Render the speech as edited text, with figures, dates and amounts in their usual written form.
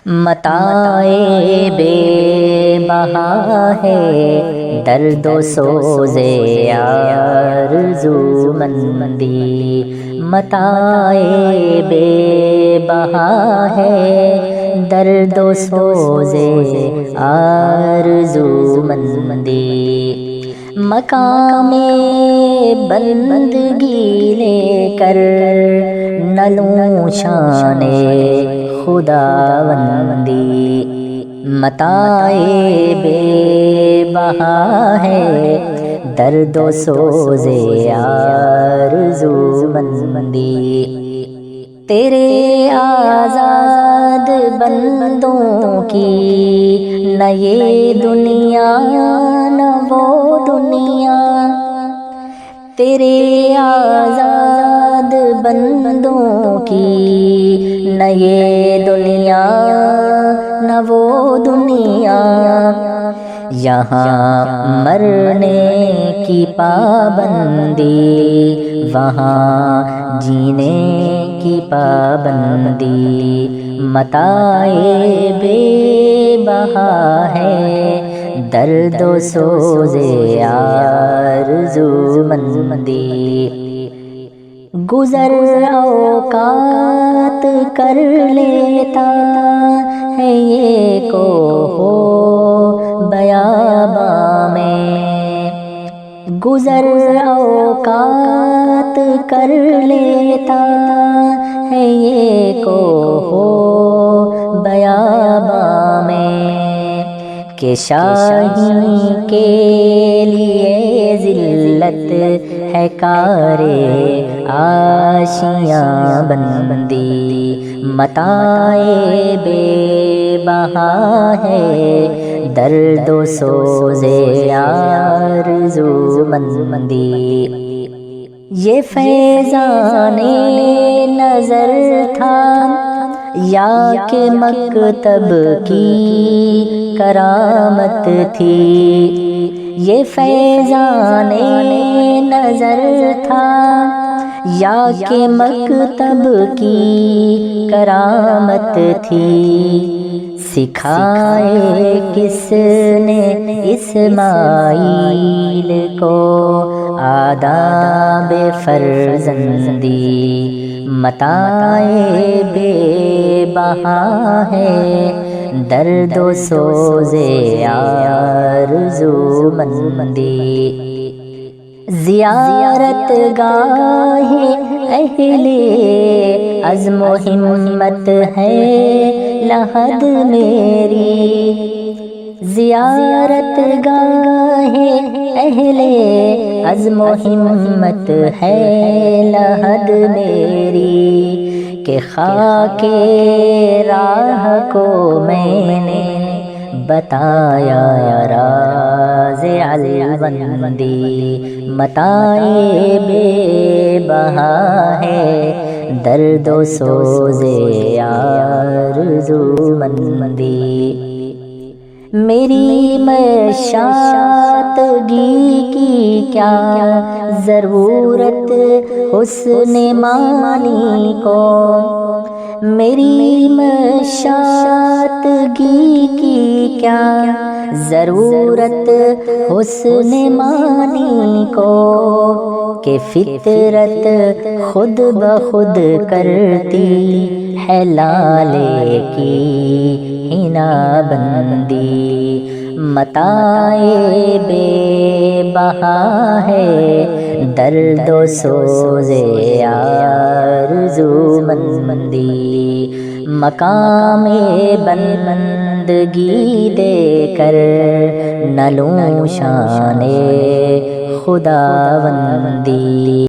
متاع بے بہا ہے درد و سوز آرزو مندی، متاع بے بہا ہے درد و سوز آرزو مندی، مقام بندگی لے کر نہ لوں شان خداوندی، متاع بے بہا ہے درد و سوز آرزو مندی، تیرے آزاد بندوں کی نہ یہ دنیا نہ وہ دنیا، تیرے آزاد بندوں کی نہ یہ دنیا نہ وہ دنیا، یہاں مرنے کی پابندی وہاں جینے کی پابندی، متاع بے بہا ہے درد و سوز آرزو مندی، گزر اوقات کر لیتا ہے یہ کو ہو بیاباں میں، گزر اوقات کر لیتا ہے یہ کو ہو بیاباں میں، کہ شاہی کے لیے ذلت ہے کار آشیاں بندی، متاع بے بہا ہے درد و سوز آرزو مندی، یہ فیضان نظر تھا یا کہ مکتب کی کرامت تھی، یہ فیضان نظر تھا یا کہ مکتب کی کرامت تھی، سکھائے کس نے اسماعیل کو آداب فرزندی، متاع بے بہا ہے درد و سوز آرزو مندی، زیارت گاہ اہل عزم و ہمت ہے لحد میری، زیارت گاہ اہل عزم و ہمت ہے لحد میری، کہ خاک راہ کو میں نے بتایا راز الوندی، متاع بے بہا ہے درد و سوز آرزو مندی، میری مشاطگی کی کیا ضرورت حسن معنی کو، میری مشاطگی کی کیا ضرورت حسن معنی کو، کہ فطرت خود بخود کرتی ہے لالے کی حنا بندی، متاع بے بہا ہے درد و سوز آرزو مندی، مقام بندگی دے کر نہ لوں شان خداوندی۔